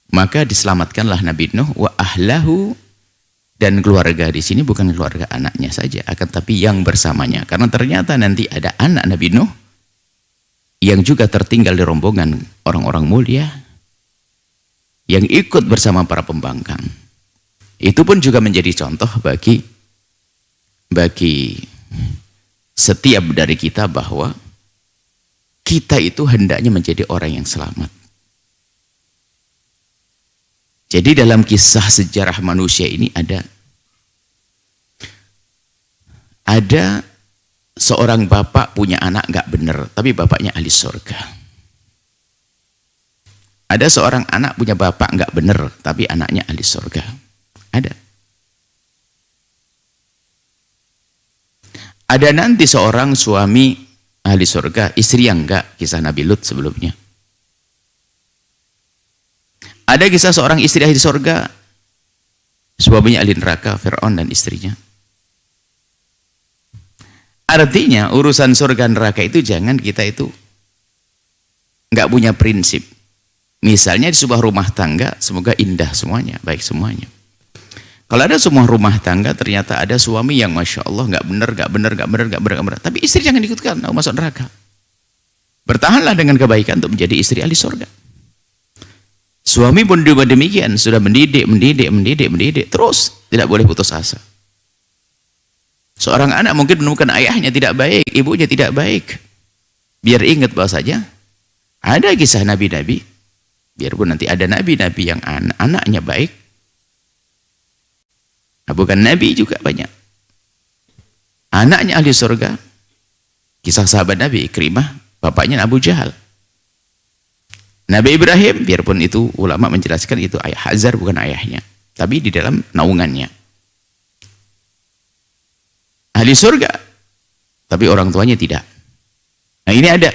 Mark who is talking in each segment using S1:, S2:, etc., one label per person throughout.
S1: Maka diselamatkanlah Nabi Nuh wa ahlahu, dan keluarga di sini bukan keluarga anaknya saja, akan tapi yang bersamanya. Karena ternyata nanti ada anak Nabi Nuh yang juga tertinggal di rombongan orang-orang mulia yang ikut bersama para pembangkang. Itu pun juga menjadi contoh bagi setiap dari kita bahwa kita itu hendaknya menjadi orang yang selamat. Jadi dalam kisah sejarah manusia ini ada seorang bapak punya anak nggak benar, tapi bapaknya ahli surga. Ada seorang anak punya bapak nggak benar, tapi anaknya ahli surga. Ada. Ada nanti seorang suami ahli surga, istri yang enggak, kisah Nabi Lut sebelumnya. Ada kisah seorang istri ahli surga, suaminya ahli neraka, Fir'aun dan istrinya. Artinya urusan surga neraka itu jangan kita itu enggak punya prinsip. Misalnya di sebuah rumah tangga, semoga indah semuanya, baik semuanya. Kalau ada semua rumah tangga ternyata ada suami yang Masya Allah nggak benar, tapi istri jangan ikutkan, masuk neraka. Bertahanlah dengan kebaikan untuk menjadi istri ahli surga. Suami pun juga demikian, sudah mendidik, terus tidak boleh putus asa. Seorang anak mungkin menemukan ayahnya tidak baik, ibunya tidak baik. Biar ingat bahwa saja ada kisah nabi-nabi, biarpun nanti ada nabi-nabi yang anaknya baik, bukan nabi juga banyak. Anaknya ahli surga. Kisah sahabat Nabi Ikrimah, bapaknya Abu Jahal. Nabi Ibrahim, biarpun itu ulama menjelaskan itu ayah Hazar bukan ayahnya, tapi di dalam naungannya. Ahli surga, tapi orang tuanya tidak. Nah ini ada.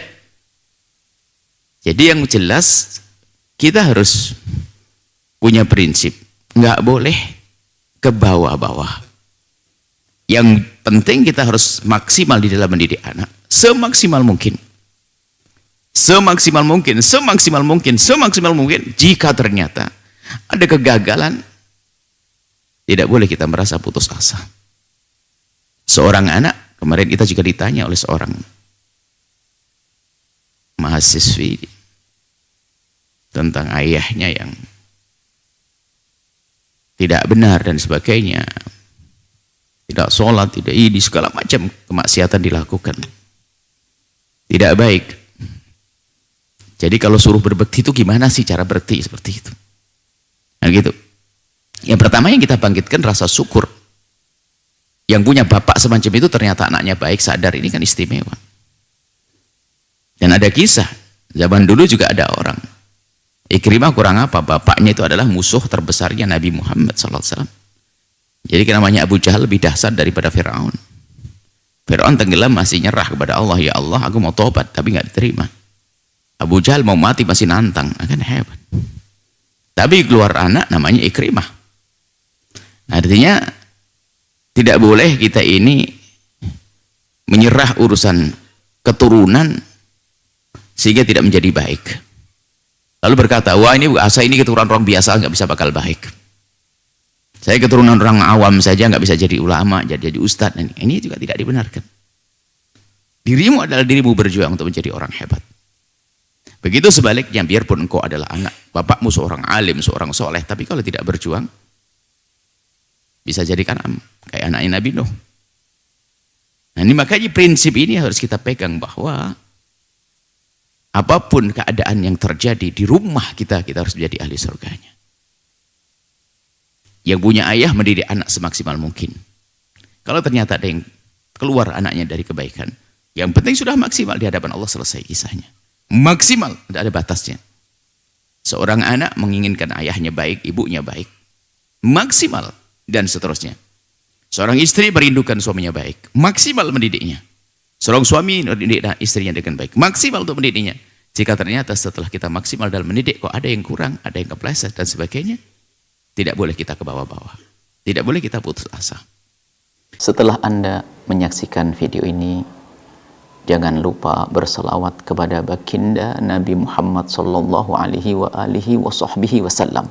S1: Jadi yang jelas kita harus punya prinsip, nggak boleh ke bawah-bawah. Yang penting kita harus maksimal di dalam mendidik anak, semaksimal mungkin. Semaksimal mungkin. Jika ternyata ada kegagalan, tidak boleh kita merasa putus asa. Seorang anak, kemarin kita juga ditanya oleh seorang mahasiswi tentang ayahnya yang tidak benar dan sebagainya, tidak sholat, tidak ini, segala macam kemaksiatan dilakukan, tidak baik. Jadi kalau suruh berbakti itu gimana sih cara berbakti seperti itu? Nah gitu. Yang pertama yang kita bangkitkan rasa syukur. Yang punya bapak semacam itu ternyata anaknya baik, sadar ini kan istimewa. Dan ada kisah, zaman dulu juga ada orang, Ikrimah kurang apa, bapaknya itu adalah musuh terbesarnya Nabi Muhammad SAW. Jadi namanya Abu Jahal lebih dahsyat daripada Fir'aun. Fir'aun tenggelam masih nyerah kepada Allah, ya Allah aku mau tobat, tapi nggak diterima. Abu Jahal mau mati masih nantang, akan hebat. Tapi keluar anak namanya Ikrimah. Artinya tidak boleh kita ini menyerah urusan keturunan sehingga tidak menjadi baik. Lalu berkata, wah ini saya ini keturunan orang biasa nggak bisa bakal baik. Saya keturunan orang awam saja nggak bisa jadi ulama, jadi ustadz. Ini juga tidak dibenarkan. Dirimu adalah dirimu berjuang untuk menjadi orang hebat. Begitu sebaliknya, biarpun engkau adalah anak, bapakmu seorang alim, seorang soleh, tapi kalau tidak berjuang, bisa jadikan kayak anaknya Nabi Nuh. Nah ini makanya prinsip ini harus kita pegang bahwa apapun keadaan yang terjadi di rumah kita harus menjadi ahli surganya. Yang punya ayah mendidik anak semaksimal mungkin. Kalau ternyata ada yang keluar anaknya dari kebaikan, yang penting sudah maksimal di hadapan Allah, selesai kisahnya. Maksimal, tidak ada batasnya. Seorang anak menginginkan ayahnya baik, ibunya baik, maksimal, dan seterusnya. Seorang istri merindukan suaminya baik, maksimal mendidiknya. Seorang suami mendidik istrinya dengan baik, maksimal untuk mendidiknya. Jika ternyata setelah kita maksimal dalam mendidik, kok ada yang kurang, ada yang kepleset dan sebagainya, tidak boleh kita ke bawah-bawah, tidak boleh kita putus asa.
S2: Setelah Anda menyaksikan video ini,
S1: Jangan lupa berselawat kepada baginda Nabi Muhammad sallallahu alaihi wa alihi wa sahbihi wasallam.